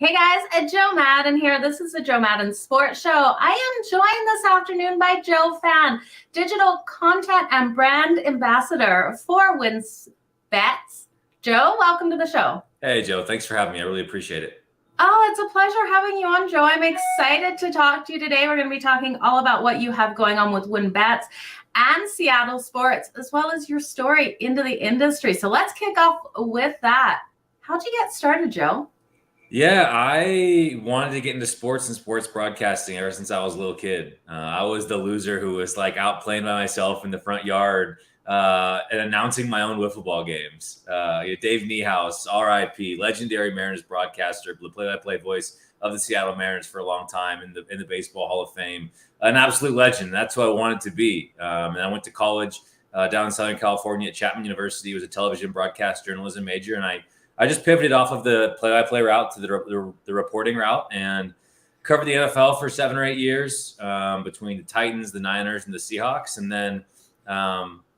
Hey guys, Joe Madden here. This is the Joe Madden Sports Show. I am joined this afternoon by Joe Fann, Digital Content and Brand Ambassador for WinBet. Joe, welcome to the show. Hey, Joe. Thanks for having me. I really appreciate it. Oh, it's a pleasure having you on, Joe. I'm excited to talk to you today. We're going to be talking all about what you have going on with WinBet and Seattle sports, as well as your story into the industry. So let's kick off with that. How'd you get started, Joe? Yeah, I wanted to get into sports and sports broadcasting ever since I was a little kid. I was the loser who was like out playing by myself in the front yard and announcing my own wiffle ball games. Dave Niehaus, RIP, legendary Mariners broadcaster, play-by-play voice of the Seattle Mariners for a long time in the Baseball Hall of Fame. An absolute legend. That's what I wanted to be. And I went to college down in Southern California at Chapman University. It was a television broadcast journalism major, and I just pivoted off of the play-by-play route to the reporting route and covered the NFL for 7 or 8 years between the Titans, the Niners, and the Seahawks, and then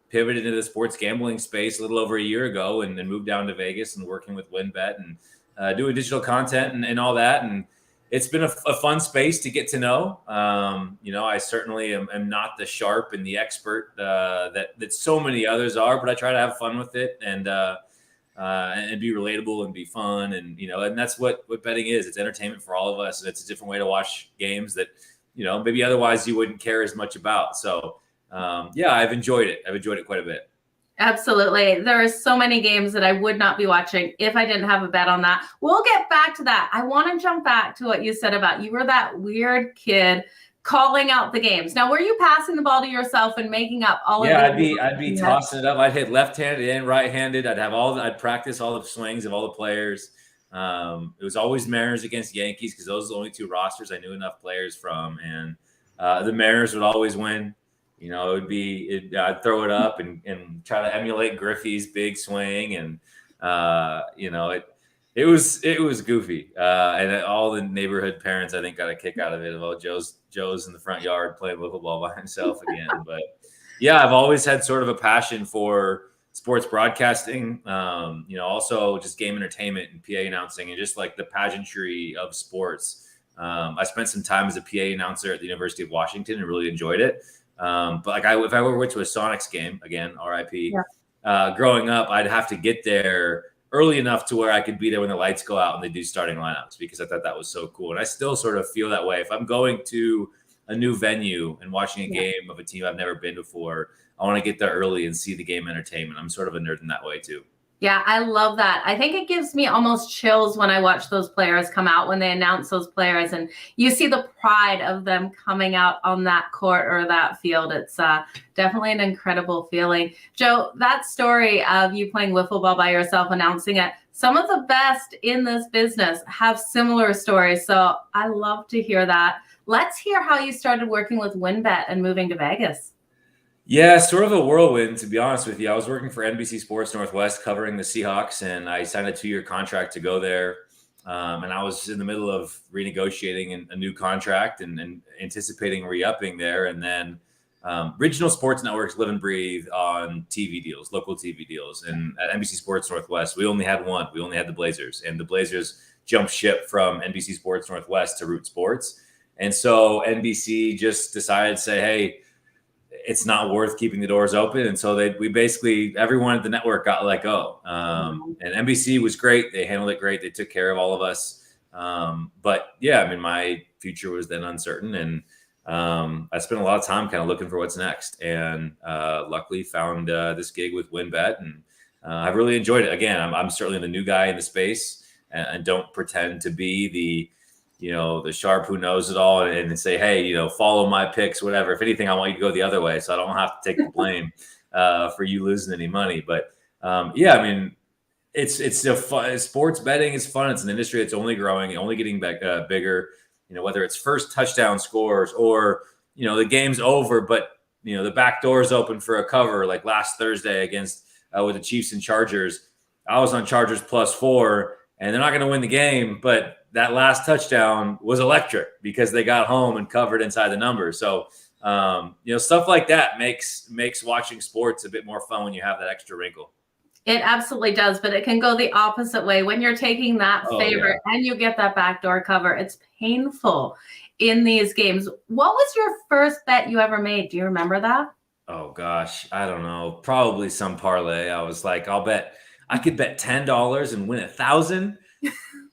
pivoted into the sports gambling space a little over a year ago and then moved down to Vegas and working with WinBet and doing digital content and all that. And it's been a fun space to get to know. I certainly am not the sharp and the expert that so many others are, but I try to have fun with it and be relatable and be fun. And that's what betting is. It's entertainment for all of us. And it's a different way to watch games that, maybe otherwise you wouldn't care as much about. So, I've enjoyed it. I've enjoyed it quite a bit. Absolutely. There are so many games that I would not be watching if I didn't have a bet on that. We'll get back to that. I want to jump back to what you said about you were that weird kid calling out the games. Now, were you passing the ball to yourself and making up all of I'd be tossing it up. I'd hit left-handed and right-handed. I'd practice all the swings of all the players. It was always Mariners against Yankees because those are the only two rosters I knew enough players from. And the Mariners would always win. I'd throw it up and try to emulate Griffey's big swing. And, it was goofy. And all the neighborhood parents, I think, got a kick out of it. Oh, Joe's in the front yard playing wiffle ball by himself again. But yeah, I've always had sort of a passion for sports broadcasting, also just game entertainment and PA announcing and just like the pageantry of sports. I spent some time as a PA announcer at the University of Washington and really enjoyed it. But if I went to a Sonics game, again, RIP, growing up, I'd have to get there early enough to where I could be there when the lights go out and they do starting lineups because I thought that was so cool. And I still sort of feel that way. If I'm going to a new venue and watching a game of a team I've never been before, I want to get there early and see the game entertainment. I'm sort of a nerd in that way too. Yeah, I love that. I think it gives me almost chills when I watch those players come out, when they announce those players and you see the pride of them coming out on that court or that field. It's definitely an incredible feeling. Joe, that story of you playing wiffle ball by yourself, announcing it, some of the best in this business have similar stories. So I love to hear that. Let's hear how you started working with WinBet and moving to Vegas. Yeah, sort of a whirlwind, to be honest with you. I was working for NBC Sports Northwest covering the Seahawks, and I signed a 2-year contract to go there. And I was in the middle of renegotiating a new contract and anticipating re-upping there. And then regional sports networks live and breathe on TV deals, local TV deals. And at NBC Sports Northwest, we only had one. We only had the Blazers. And the Blazers jumped ship from NBC Sports Northwest to Root Sports. And so NBC just decided to say, hey, it's not worth keeping the doors open. And so everyone at the network got let go. And NBC was great. They handled it great. They took care of all of us. But yeah, I mean, my future was then uncertain. And I spent a lot of time kind of looking for what's next. And luckily found this gig with WinBet. And I've really enjoyed it. Again, I'm certainly the new guy in the space and don't pretend to be the sharp who knows it all and say, hey, follow my picks, whatever. If anything, I want you to go the other way so I don't have to take the blame for you losing any money. But I mean, it's a fun, sports betting is fun. It's an industry that's only growing, only getting bigger, whether it's first touchdown scores or, the game's over, but, the back door is open for a cover like last Thursday against with the Chiefs and Chargers. I was on Chargers +4 and they're not going to win the game, but that last touchdown was electric because they got home and covered inside the number. So, stuff like that makes watching sports a bit more fun when you have that extra wrinkle. It absolutely does, but it can go the opposite way. When you're taking that Oh favorite yeah. and you get that backdoor cover, it's painful in these games. What was your first bet you ever made? Do you remember that? Oh gosh, I don't know. Probably some parlay. I was like, I could bet $10 and win 1,000.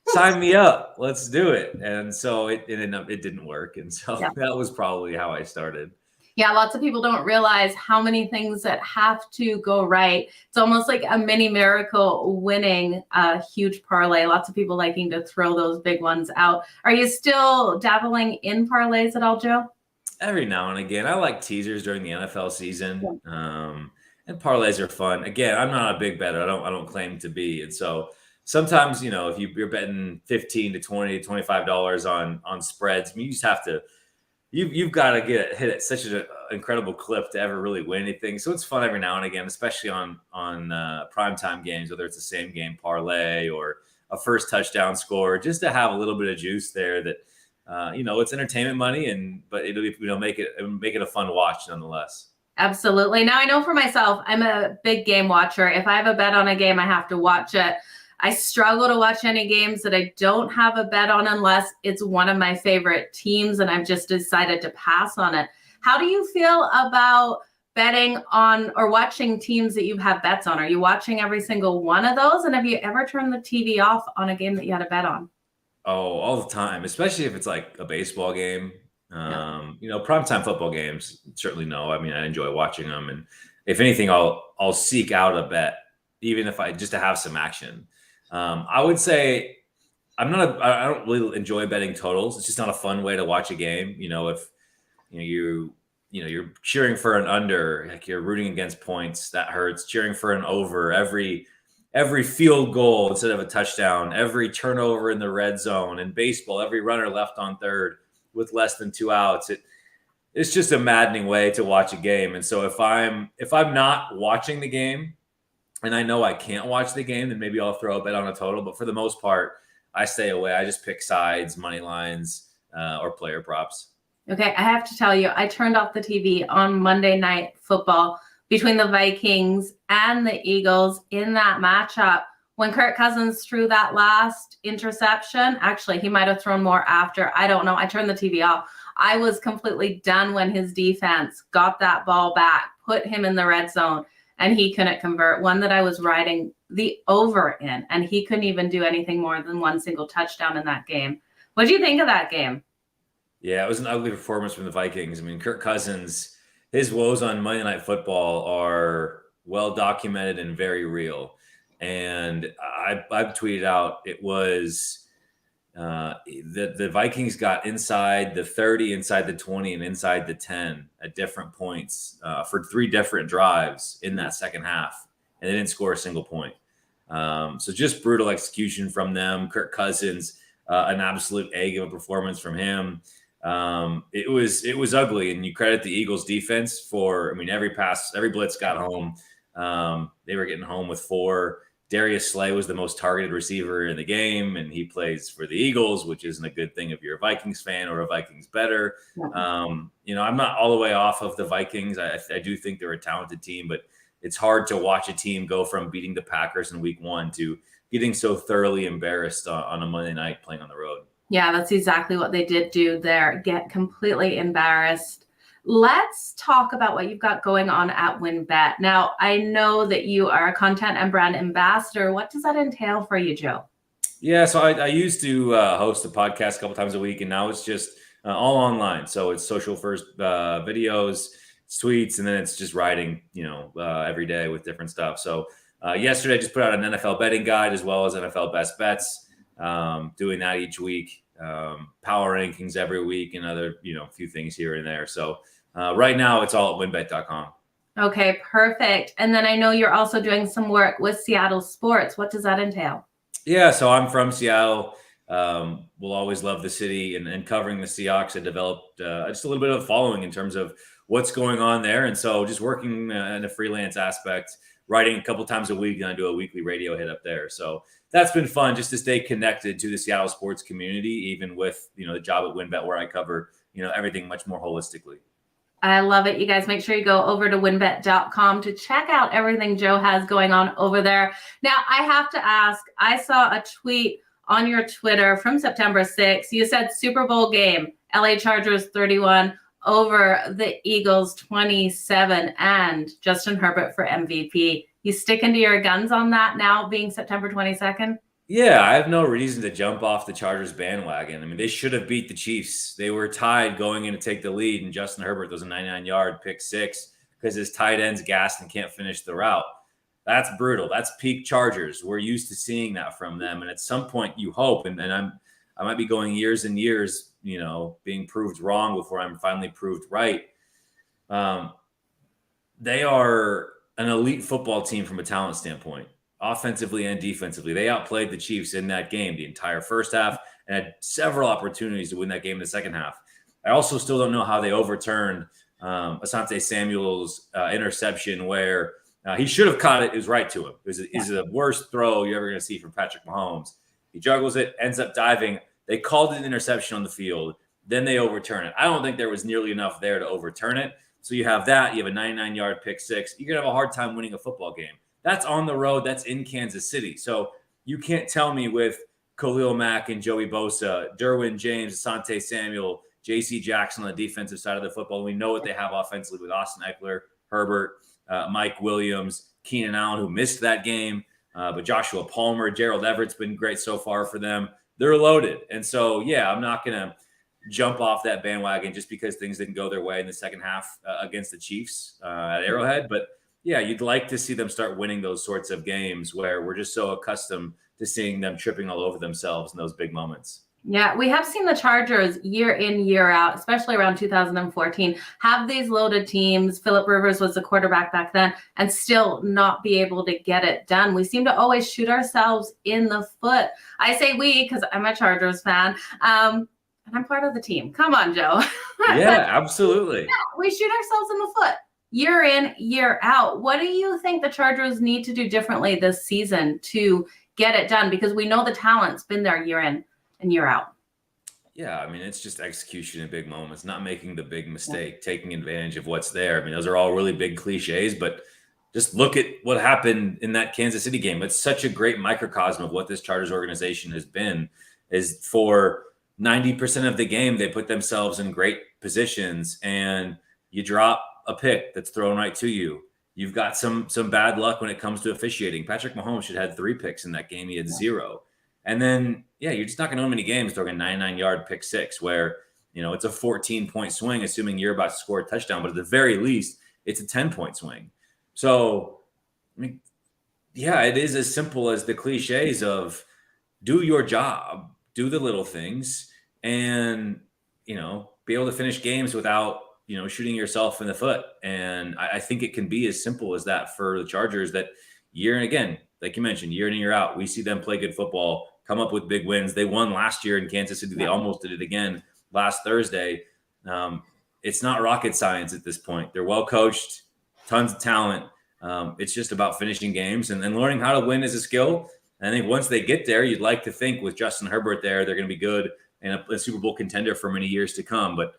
Sign me up. Let's do it. And so it didn't work. And so Yeah. that was probably how I started. Yeah, lots of people don't realize how many things that have to go right. It's almost like a mini miracle winning a huge parlay. Lots of people liking to throw those big ones out. Are you still dabbling in parlays at all, Joe? Every now and again, I like teasers during the NFL season. And parlays are fun. Again, I'm not a big better. I don't claim to be. And so sometimes, if you're betting 15 to 20 to $25 on spreads, I mean, you just have to you've got to hit at such an incredible clip to ever really win anything. So it's fun every now and again, especially on primetime games, whether it's the same game parlay or a first touchdown score, just to have a little bit of juice there. That it's entertainment money, but it'll make it a fun watch nonetheless. Absolutely. Now, I know for myself, I'm a big game watcher. If I have a bet on a game, I have to watch it. I struggle to watch any games that I don't have a bet on unless it's one of my favorite teams and I've just decided to pass on it. How do you feel about betting on or watching teams that you have bets on? Are you watching every single one of those? And have you ever turned the TV off on a game that you had a bet on? Oh, all the time, especially if it's like a baseball game. Yeah. Primetime football games, certainly no. I mean, I enjoy watching them, and if anything, I'll seek out a bet, even if I just to have some action. I would say I don't really enjoy betting totals. It's just not a fun way to watch a game. If you're cheering for an under, like you're rooting against points, that hurts. Cheering for an over, every field goal instead of a touchdown, every turnover in the red zone. In baseball, every runner left on third with less than 2 outs. It's just a maddening way to watch a game. And so if I'm not watching the game and I know I can't watch the game, then maybe I'll throw a bet on a total. But for the most part, I stay away. I just pick sides, money lines, or player props. Okay, I have to tell you, I turned off the TV on Monday Night Football between the Vikings and the Eagles in that matchup. When Kirk Cousins threw that last interception, actually, he might have thrown more after. I don't know. I turned the TV off. I was completely done when his defense got that ball back, put him in the red zone, and he couldn't convert. One that I was riding the over in, and he couldn't even do anything more than one single touchdown in that game. What do you think of that game? Yeah, it was an ugly performance from the Vikings. I mean, Kirk Cousins, his woes on Monday Night Football are well documented and very real. And I've tweeted out it was the Vikings got inside the 30, inside the 20, and inside the 10 at different points for 3 different drives in that second half, and they didn't score a single point. So just brutal execution from them. Kirk Cousins, an absolute egg of a performance from him. It was ugly, and you credit the Eagles defense for, I mean, every blitz got home. They were getting home with 4. Darius Slay was the most targeted receiver in the game, and he plays for the Eagles, which isn't a good thing if you're a Vikings fan or a Vikings bettor. I'm not all the way off of the Vikings. I do think they're a talented team, but it's hard to watch a team go from beating the Packers in week 1 to getting so thoroughly embarrassed on a Monday night playing on the road. Yeah, that's exactly what they did do there. Get completely embarrassed. Let's talk about what you've got going on at WynnBET. Now, I know that you are a content and brand ambassador. What does that entail for you, Joe? Yeah, so I used to host a podcast a couple times a week, and now it's just all online. So it's social first videos, tweets, and then it's just writing, every day with different stuff. So yesterday I just put out an NFL betting guide as well as NFL best bets, doing that each week. Power rankings every week and other, few things here and there. So right now it's all at wynnbet.com. Okay, perfect. And then I know you're also doing some work with Seattle sports. What does that entail? Yeah, so I'm from Seattle. We'll always love the city and covering the Seahawks. I developed just a little bit of a following in terms of what's going on there. And so just working in a freelance aspect, writing a couple times a week, and I do a weekly radio hit up there. So that's been fun just to stay connected to the Seattle sports community, even with, the job at WynnBET where I cover, everything much more holistically. I love it. You guys make sure you go over to winbet.com to check out everything Joe has going on over there. Now, I have to ask, I saw a tweet on your Twitter from September 6th. You said Super Bowl game, LA Chargers 31 over the Eagles 27 and Justin Herbert for MVP. You sticking to your guns on that now being September 22nd? Yeah, I have no reason to jump off the Chargers bandwagon. I mean, they should have beat the Chiefs. They were tied going in to take the lead, and Justin Herbert throws a 99-yard pick six because his tight end's gassed and can't finish the route. That's brutal. That's peak Chargers. We're used to seeing that from them, and at some point, you hope, and I might be going years and years, being proved wrong before I'm finally proved right. They are an elite football team from a talent standpoint. Offensively and defensively, they outplayed the Chiefs in that game the entire first half and had several opportunities to win that game in the second half. I also still don't know how they overturned Asante Samuel's interception where he should have caught it. It was right to him. It was the worst throw you're ever going to see from Patrick Mahomes. He juggles it, ends up diving. They called it an interception on the field. Then they overturn it. I don't think there was nearly enough there to overturn it. So you have that. You have a 99-yard pick six. You're going to have a hard time winning a football game. That's on the road. That's in Kansas City. So you can't tell me with Khalil Mack and Joey Bosa, Derwin James, Asante Samuel, J.C. Jackson on the defensive side of the football. We know what they have offensively with Austin Eckler, Herbert, Mike Williams, Keenan Allen, who missed that game. But Joshua Palmer, Gerald Everett's been great so far for them. They're loaded. And so, yeah, I'm not going to jump off that bandwagon just because things didn't go their way in the second half against the Chiefs at Arrowhead. But yeah, you'd like to see them start winning those sorts of games where we're just so accustomed to seeing them tripping all over themselves in those big moments. Yeah, we have seen the Chargers year in, year out, especially around 2014, have these loaded teams. Phillip Rivers was the quarterback back then and still not be able to get it done. We seem to always shoot ourselves in the foot. I say we because I'm a Chargers fan. And I'm part of the team. Come on, Joe. Yeah, absolutely. Yeah, we shoot ourselves in the foot. Year in, year out. What do you think the Chargers need to do differently this season to get it done? Because we know the talent's been there year in and year out. Yeah, I mean, it's just execution in big moments, not making the big mistake, taking advantage of what's there. I mean, those are all really big cliches, but just look at what happened in that Kansas City game. It's such a great microcosm of what this Chargers organization has been, is for 90% of the game, they put themselves in great positions and you drop a pick that's thrown right to you. You've got some bad luck when it comes to officiating. Patrick Mahomes should have had 3 picks in that game. He had 0. And then, yeah, you're just not going to win many games throwing a 99-yard pick six where, it's a 14-point swing, assuming you're about to score a touchdown. But at the very least, it's a 10-point swing. So, I mean, yeah, it is as simple as the cliches of do your job, do the little things, and, be able to finish games without shooting yourself in the foot. And I think it can be as simple as that for the Chargers, that year and again, like you mentioned, year in and year out, we see them play good football, come up with big wins. They won last year in Kansas City. They almost did it again last Thursday. It's not rocket science at this point. They're well coached, tons of talent. It's just about finishing games and learning how to win is a skill. And I think once they get there, you'd like to think with Justin Herbert there, they're going to be good and a Super Bowl contender for many years to come. But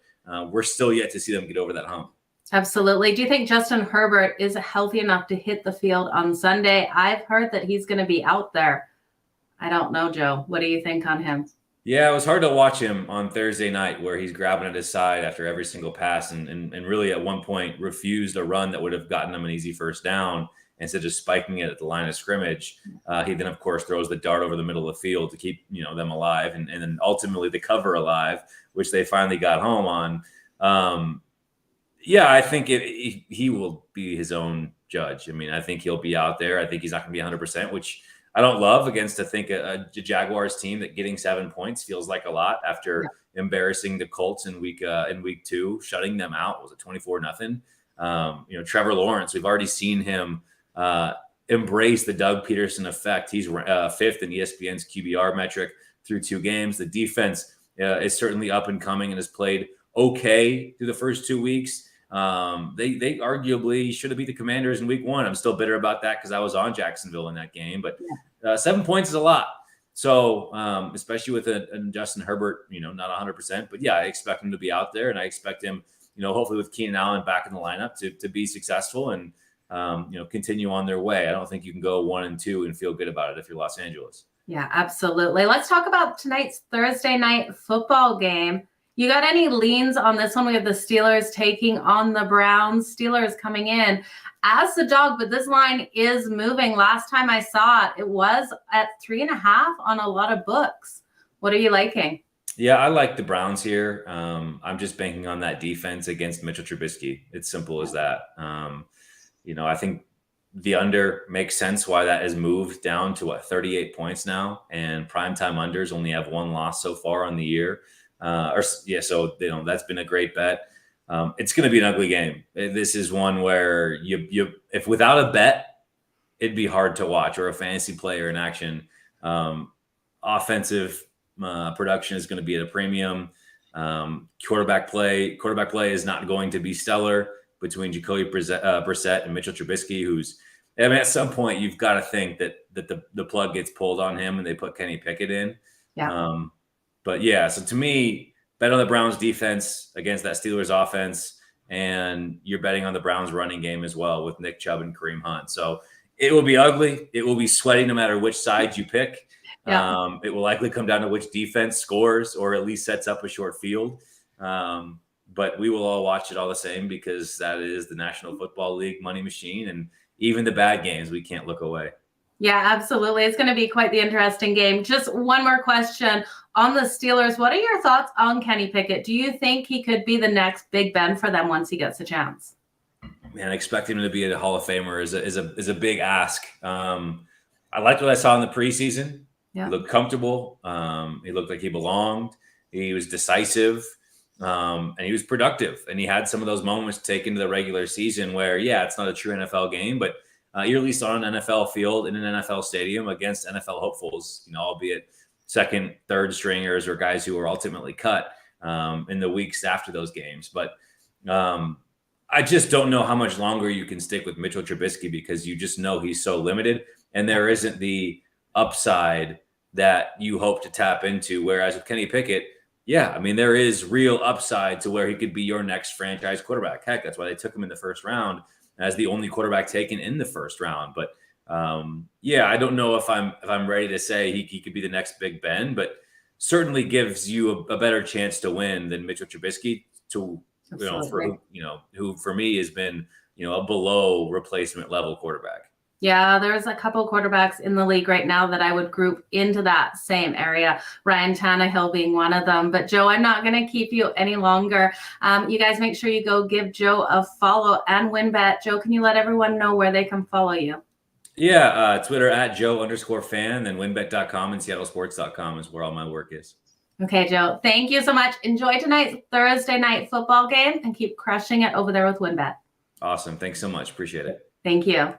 we're still yet to see them get over that hump. Absolutely. Do you think Justin Herbert is healthy enough to hit the field on Sunday? I've heard that he's going to be out there. I don't know, Joe. What do you think on him? Yeah, it was hard to watch him on Thursday night where he's grabbing at his side after every single pass and really at one point refused a run that would have gotten him an easy first down instead of just spiking it at the line of scrimmage. He then, of course, throws the dart over the middle of the field to keep them alive and then ultimately the cover alive, which they finally got home on. Yeah, I think he will be his own judge. I mean, I think he'll be out there. I think he's not going to be 100%, which I don't love against a Jaguars team that getting 7 points feels like a lot after embarrassing the Colts in week 2, shutting them out. Was it 24-0? Trevor Lawrence, we've already seen him embrace the Doug Peterson effect. He's 5th in ESPN's QBR metric through 2 games. The defense is certainly up and coming and has played okay through the first 2 weeks. They arguably should have beat the Commanders in week 1. I'm still bitter about that because I was on Jacksonville in that game, but 7 points is a lot. So, especially with a Justin Herbert, not 100%, but yeah, I expect him to be out there and I expect him hopefully with Keenan Allen back in the lineup to be successful and, continue on their way. I don't think you can go 1-2 and feel good about it if you're Los Angeles. Yeah, absolutely. Let's talk about tonight's Thursday night football game. You got any leans on this one? We have the Steelers taking on the Browns. Steelers coming in as the dog, but this line is moving. Last time I saw it, it was at 3.5 on a lot of books. What are you liking? Yeah, I like the Browns here. I'm just banking on that defense against Mitchell Trubisky. It's simple as that. I think the under makes sense why that has moved down to 38 points now, and primetime unders only have one loss so far on the year. So that's been a great bet. It's going to be an ugly game. This is one where if without a bet, it'd be hard to watch, or a fantasy player in action. Offensive production is going to be at a premium. Quarterback play is not going to be stellar between Jacoby Brissett and Mitchell Trubisky, at some point you've got to think that the plug gets pulled on him and they put Kenny Pickett in. Yeah. So to me, bet on the Browns defense against that Steelers offense, and you're betting on the Browns running game as well with Nick Chubb and Kareem Hunt. So it will be ugly. It will be sweaty no matter which side you pick. Yeah. It will likely come down to which defense scores or at least sets up a short field. But we will all watch it all the same because that is the National Football League money machine, and even the bad games, we can't look away. Yeah, absolutely. It's going to be quite the interesting game. Just one more question on the Steelers. What are your thoughts on Kenny Pickett? Do you think he could be the next Big Ben for them once he gets a chance? Man, expecting him to be a Hall of Famer is a big ask. I liked what I saw in the preseason. Yeah. He looked comfortable. He looked like he belonged. He was decisive. And he was productive, and he had some of those moments taken to the regular season where, it's not a true NFL game, but you're at least on an NFL field in an NFL stadium against NFL hopefuls, albeit second, third stringers or guys who were ultimately cut in the weeks after those games. But I just don't know how much longer you can stick with Mitchell Trubisky because you just know he's so limited, and there isn't the upside that you hope to tap into. Whereas with Kenny Pickett, there is real upside to where he could be your next franchise quarterback. Heck, that's why they took him in the first round as the only quarterback taken in the first round. But I don't know if I'm ready to say he could be the next Big Ben, but certainly gives you a better chance to win than Mitchell Trubisky, who for me has been a below replacement level quarterback. Yeah, there's a couple quarterbacks in the league right now that I would group into that same area, Ryan Tannehill being one of them. But Joe, I'm not going to keep you any longer. You guys make sure you go give Joe a follow and WinBet. Joe, can you let everyone know where they can follow you? Yeah, Twitter at Joe_Fann, then winbet.com and seattlesports.com is where all my work is. Okay, Joe, thank you so much. Enjoy tonight's Thursday night football game and keep crushing it over there with WinBet. Awesome. Thanks so much. Appreciate it. Thank you.